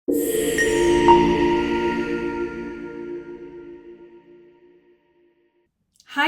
Hi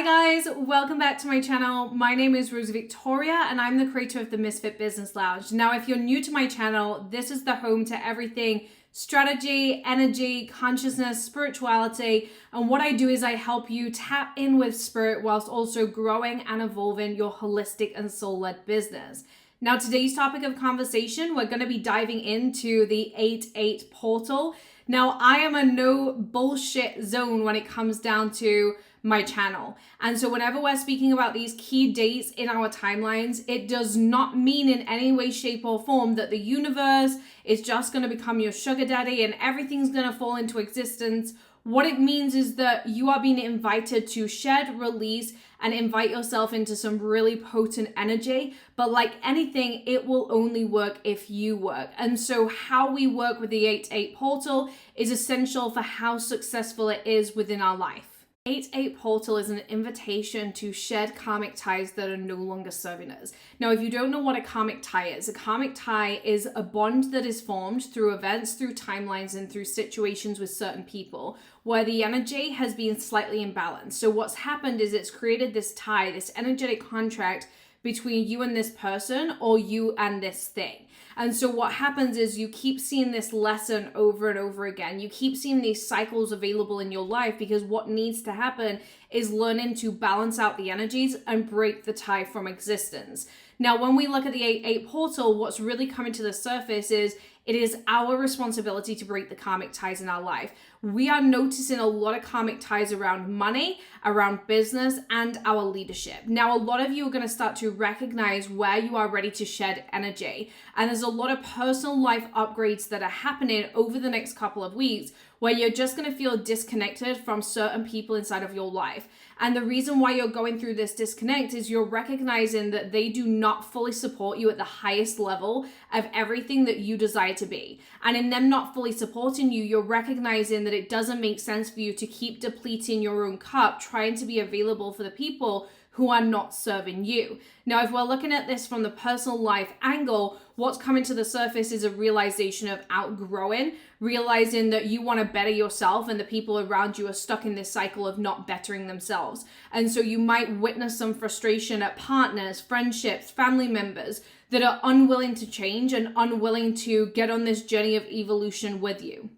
guys, welcome back to my channel. My name is Rosie Victoria and I'm the creator of the Misfit Business Lounge. Now, if you're new to my channel, this is the home to everything strategy, energy, consciousness, spirituality. And what I do is I help you tap in with spirit whilst also growing and evolving your holistic and soul-led business. Now, today's topic of conversation, we're going to be diving into the 8-8 portal. Now, I am a no bullshit zone when it comes down to my channel. And so whenever we're speaking about these key dates in our timelines, it does not mean in any way, shape, or form that the universe is just going to become your sugar daddy and everything's going to fall into existence. What it means is that you are being invited to shed, release, and invite yourself into some really potent energy. But like anything, it will only work if you work. And so how we work with the 8-8 portal is essential for how successful it is within our life. 8-8 portal is an invitation to shed karmic ties that are no longer serving us. Now, if you don't know what a karmic tie is, a karmic tie is a bond that is formed through events, through timelines, and through situations with certain people where the energy has been slightly imbalanced. So what's happened is it's created this tie, this energetic contract between you and this person or you and this thing. And so what happens is you keep seeing this lesson over and over again. You keep seeing these cycles available in your life because what needs to happen is learning to balance out the energies and break the tie from existence. Now, when we look at the 8-8 portal, what's really coming to the surface is it is our responsibility to break the karmic ties in our life. We are noticing a lot of karmic ties around money, around business, and our leadership. Now, a lot of you are going to start to recognize where you are ready to shed energy. And there's a lot of personal life upgrades that are happening over the next couple of weeks where you're just going to feel disconnected from certain people inside of your life. And the reason why you're going through this disconnect is you're recognizing that they do not fully support you at the highest level of everything that you desire to be. And in them not fully supporting you, you're recognizing that it doesn't make sense for you to keep depleting your own cup, trying to be available for the people who are not serving you. Now, if we're looking at this from the personal life angle, what's coming to the surface is a realization of outgrowing, realizing that you want to better yourself and the people around you are stuck in this cycle of not bettering themselves. And so you might witness some frustration at partners, friendships, family members that are unwilling to change and unwilling to get on this journey of evolution with you.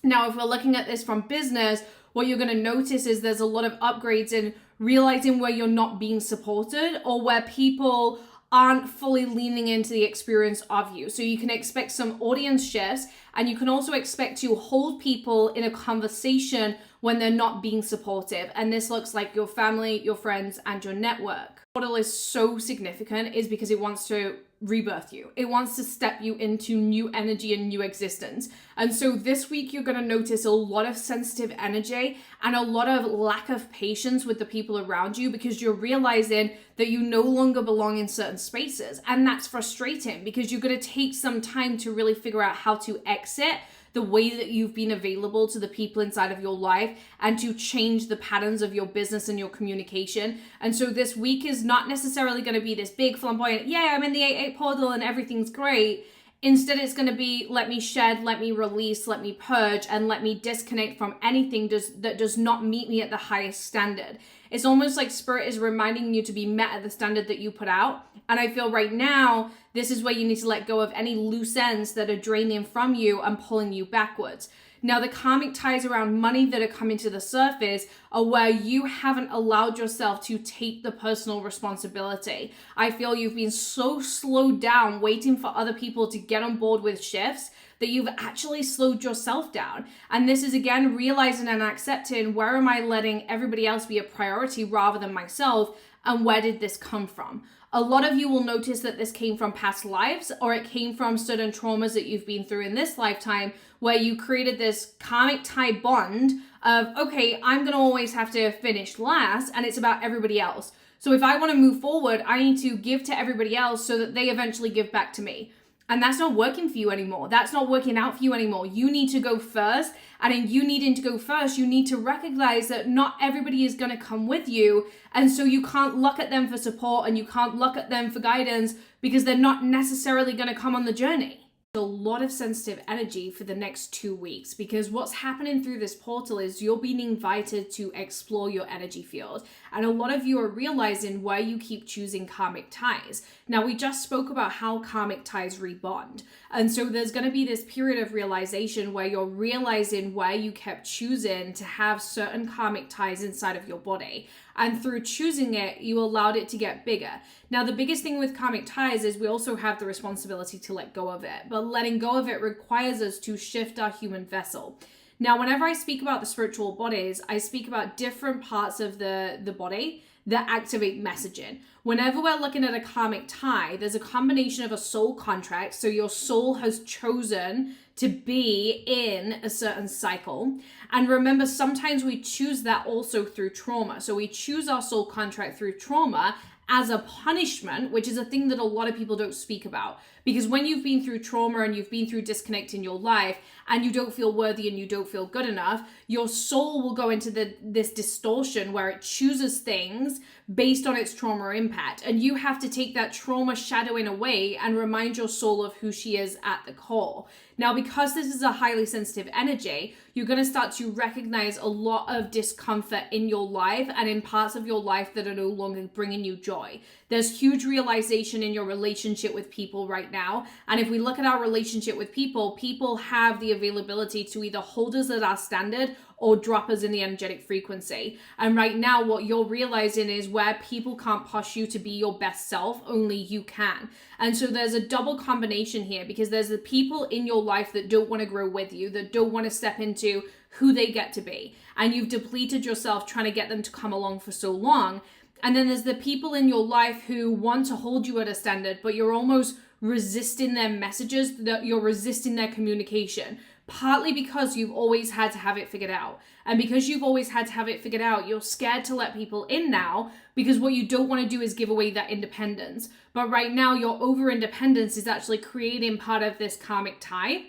Now, if we're looking at this from business, what you're going to notice is there's a lot of upgrades in realizing where you're not being supported or where people aren't fully leaning into the experience of you. So you can expect some audience shifts, and you can also expect to hold people in a conversation when they're not being supportive. And this looks like your family, your friends, and your network. Portal is so significant is because it wants to rebirth you. It wants to step you into new energy and new existence. And so this week you're going to notice a lot of sensitive energy and a lot of lack of patience with the people around you because you're realizing that you no longer belong in certain spaces. And that's frustrating because you're going to take some time to really figure out how to exit the way that you've been available to the people inside of your life and to change the patterns of your business and your communication. And so this week is not necessarily going to be this big flamboyant, yeah, I'm in the 8-8 portal and everything's great. Instead, it's going to be, let me shed, let me release, let me purge, and let me disconnect from anything that does not meet me at the highest standard. It's almost like spirit is reminding you to be met at the standard that you put out. And I feel right now, this is where you need to let go of any loose ends that are draining from you and pulling you backwards. Now, the karmic ties around money that are coming to the surface are where you haven't allowed yourself to take the personal responsibility. I feel you've been so slowed down waiting for other people to get on board with shifts that you've actually slowed yourself down. And this is, again, realizing and accepting, where am I letting everybody else be a priority rather than myself? And where did this come from? A lot of you will notice that this came from past lives, or it came from certain traumas that you've been through in this lifetime, where you created this karmic tie bond of, okay, I'm going to always have to finish last, and it's about everybody else. So if I want to move forward, I need to give to everybody else so that they eventually give back to me. And that's not working for you anymore. That's not working out for you anymore. You need to go first. And in you needing to go first, you need to recognize that not everybody is going to come with you. And so you can't look at them for support and you can't look at them for guidance because they're not necessarily going to come on the journey. a lot of sensitive energy for the next 2 weeks, because what's happening through this portal is you're being invited to explore your energy field. And a lot of you are realizing why you keep choosing karmic ties. Now, we just spoke about how karmic ties rebond. And so there's going to be this period of realization where you're realizing why you kept choosing to have certain karmic ties inside of your body. And through choosing it, you allowed it to get bigger. Now, the biggest thing with karmic ties is we also have the responsibility to let go of it. But letting go of it requires us to shift our human vessel. Now, whenever I speak about the spiritual bodies, I speak about different parts of the body that activate messaging. Whenever we're looking at a karmic tie, there's a combination of a soul contract. So your soul has chosen to be in a certain cycle. And remember, sometimes we choose that also through trauma. So we choose our soul contract through trauma as a punishment, which is a thing that a lot of people don't speak about. Because when you've been through trauma and you've been through disconnect in your life and you don't feel worthy and you don't feel good enough, your soul will go into this distortion where it chooses things based on its trauma impact. And you have to take that trauma shadowing away and remind your soul of who she is at the core. Now, because this is a highly sensitive energy, you're going to start to recognize a lot of discomfort in your life and in parts of your life that are no longer bringing you joy. There's huge realization in your relationship with people right now. And if we look at our relationship with people, people have the availability to either hold us at our standard or drop us in the energetic frequency. And right now, what you're realizing is where people can't push you to be your best self, only you can. And so there's a double combination here, because there's the people in your life that don't want to grow with you, that don't want to step into who they get to be. And you've depleted yourself trying to get them to come along for so long. And then there's the people in your life who want to hold you at a standard, but you're almost resisting their messages, that you're resisting their communication. Partly because you've always had to have it figured out. And because you've always had to have it figured out, you're scared to let people in now, because what you don't want to do is give away that independence. But right now, your over-independence is actually creating part of this karmic tie.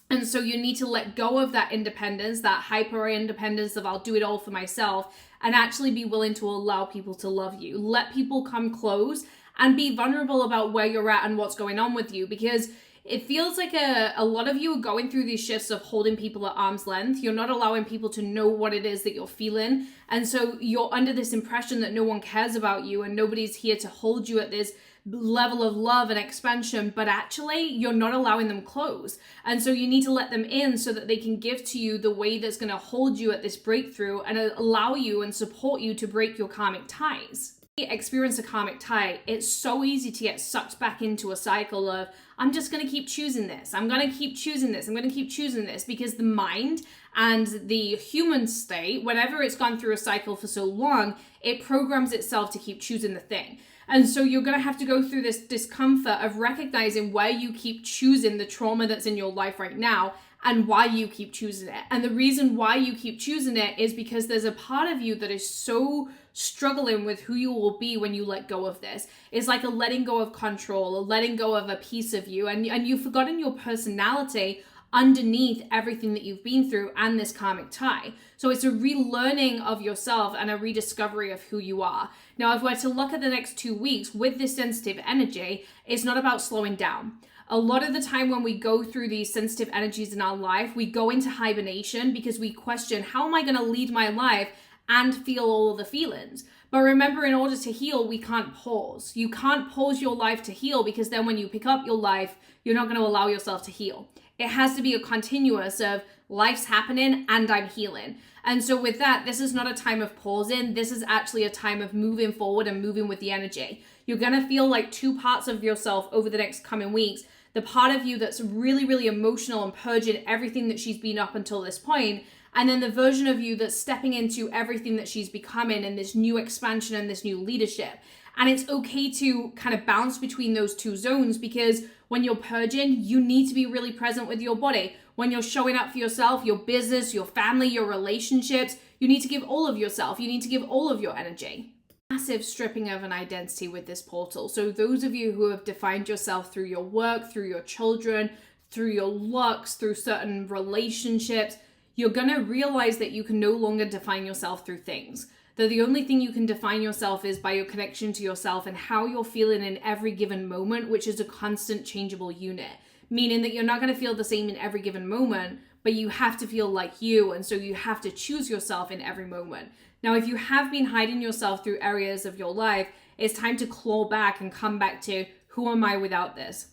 And so you need to let go of that independence, that hyper-independence of I'll do it all for myself, and actually be willing to allow people to love you. Let people come close and be vulnerable about where you're at and what's going on with you, because it feels like a lot of you are going through these shifts of holding people at arm's length. You're not allowing people to know what it is that you're feeling. And so you're under this impression that no one cares about you and nobody's here to hold you at this level of love and expansion, but actually you're not allowing them close. And so you need to let them in so that they can give to you the way that's going to hold you at this breakthrough and allow you and support you to break your karmic ties. Experience a karmic tie, it's so easy to get sucked back into a cycle of I'm just going to keep choosing this, I'm going to keep choosing this, I'm going to keep choosing this, because the mind and the human state, whenever it's gone through a cycle for so long, it programs itself to keep choosing the thing. And so you're going to have to go through this discomfort of recognizing why you keep choosing the trauma that's in your life right now and why you keep choosing it. And the reason why you keep choosing it is because there's a part of you that is so struggling with who you will be when you let go of this. It's like a letting go of control, a letting go of a piece of you, and you've forgotten your personality underneath everything that you've been through and this karmic tie. So it's a relearning of yourself and a rediscovery of who you are. Now, if we're to look at the next 2 weeks with this sensitive energy, it's not about slowing down. A lot of the time when we go through these sensitive energies in our life, we go into hibernation because we question, how am I going to lead my life and feel all of the feelings? But remember, in order to heal, we can't pause. You can't pause your life to heal, because then when you pick up your life, you're not going to allow yourself to heal. It has to be a continuous of life's happening and I'm healing. And so with that, this is not a time of pausing. This is actually a time of moving forward and moving with the energy. You're going to feel like two parts of yourself over the next coming weeks. The part of you that's really, really emotional and purging everything that she's been up until this point, and then the version of you that's stepping into everything that she's becoming in this new expansion and this new leadership. And it's okay to kind of bounce between those two zones, because when you're purging, you need to be really present with your body. When you're showing up for yourself, your business, your family, your relationships, you need to give all of yourself. You need to give all of your energy. Massive stripping of an identity with this portal. So those of you who have defined yourself through your work, through your children, through your looks, through certain relationships, you're going to realize that you can no longer define yourself through things. That the only thing you can define yourself is by your connection to yourself and how you're feeling in every given moment, which is a constant changeable unit. meaning that you're not going to feel the same in every given moment, but you have to feel like you. And so you have to choose yourself in every moment. Now, if you have been hiding yourself through areas of your life, it's time to claw back and come back to, who am I without this?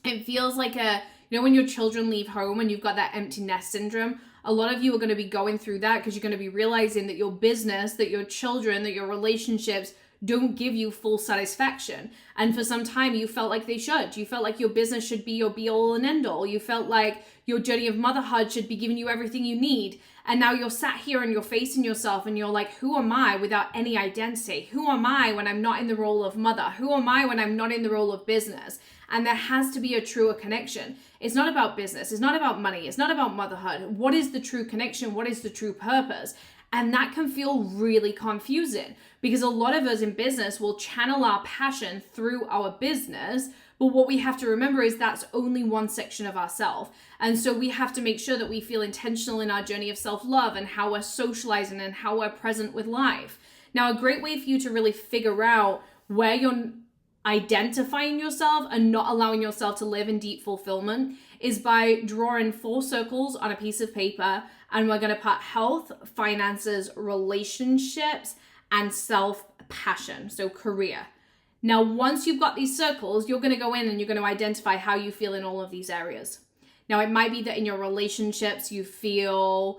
It feels like when your children leave home and you've got that empty nest syndrome, a lot of you are going to be going through that because you're going to be realizing that your business, that your children, that your relationships don't give you full satisfaction. And for some time you felt like they should. You felt like your business should be your be all and end all. You felt like your journey of motherhood should be giving you everything you need. And now you're sat here and you're facing yourself and you're like, who am I without any identity? Who am I when I'm not in the role of mother? Who am I when I'm not in the role of business? And there has to be a truer connection. It's not about business. It's not about money. It's not about motherhood. What is the true connection? What is the true purpose? And that can feel really confusing because a lot of us in business will channel our passion through our business. But what we have to remember is that's only one section of ourselves. And so we have to make sure that we feel intentional in our journey of self-love and how we're socializing and how we're present with life. Now, a great way for you to really figure out where you're identifying yourself and not allowing yourself to live in deep fulfillment is by drawing 4 circles on a piece of paper, and we're going to put health, finances, relationships, and self-passion, so career. Now, once you've got these circles, you're going to go in and you're going to identify how you feel in all of these areas. Now, it might be that in your relationships, you feel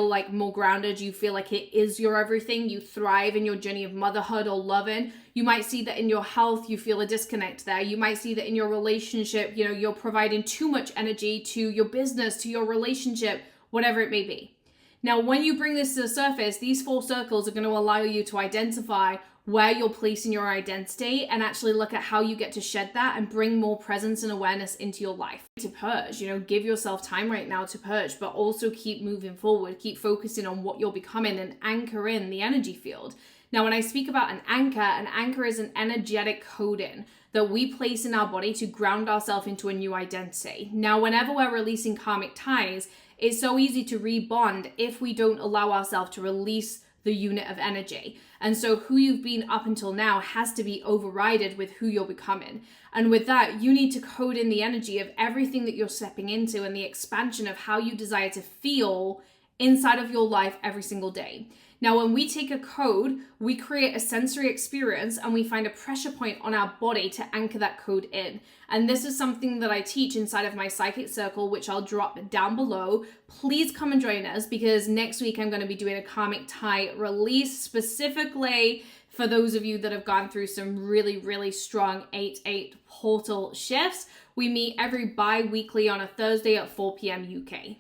like more grounded, you feel like it is your everything, you thrive in your journey of motherhood or loving. You might see that in your health, you feel a disconnect there. You might see that in your relationship, you're providing too much energy to your business, to your relationship, whatever it may be. Now, when you bring this to the surface, these 4 circles are going to allow you to identify where you're placing your identity and actually look at how you get to shed that and bring more presence and awareness into your life. To purge, give yourself time right now to purge, but also keep moving forward, keep focusing on what you're becoming and anchor in the energy field. Now, when I speak about an anchor is an energetic coding that we place in our body to ground ourselves into a new identity. Now, whenever we're releasing karmic ties, it's so easy to rebond if we don't allow ourselves to release the unit of energy. And so who you've been up until now has to be overridden with who you're becoming. And with that, you need to code in the energy of everything that you're stepping into and the expansion of how you desire to feel inside of your life every single day. Now, when we take a code, we create a sensory experience and we find a pressure point on our body to anchor that code in. And this is something that I teach inside of my psychic circle, which I'll drop down below. Please come and join us because next week I'm going to be doing a karmic tie release specifically for those of you that have gone through some really, really strong 8/8 portal shifts. We meet every bi-weekly on a Thursday at 4 p.m. UK.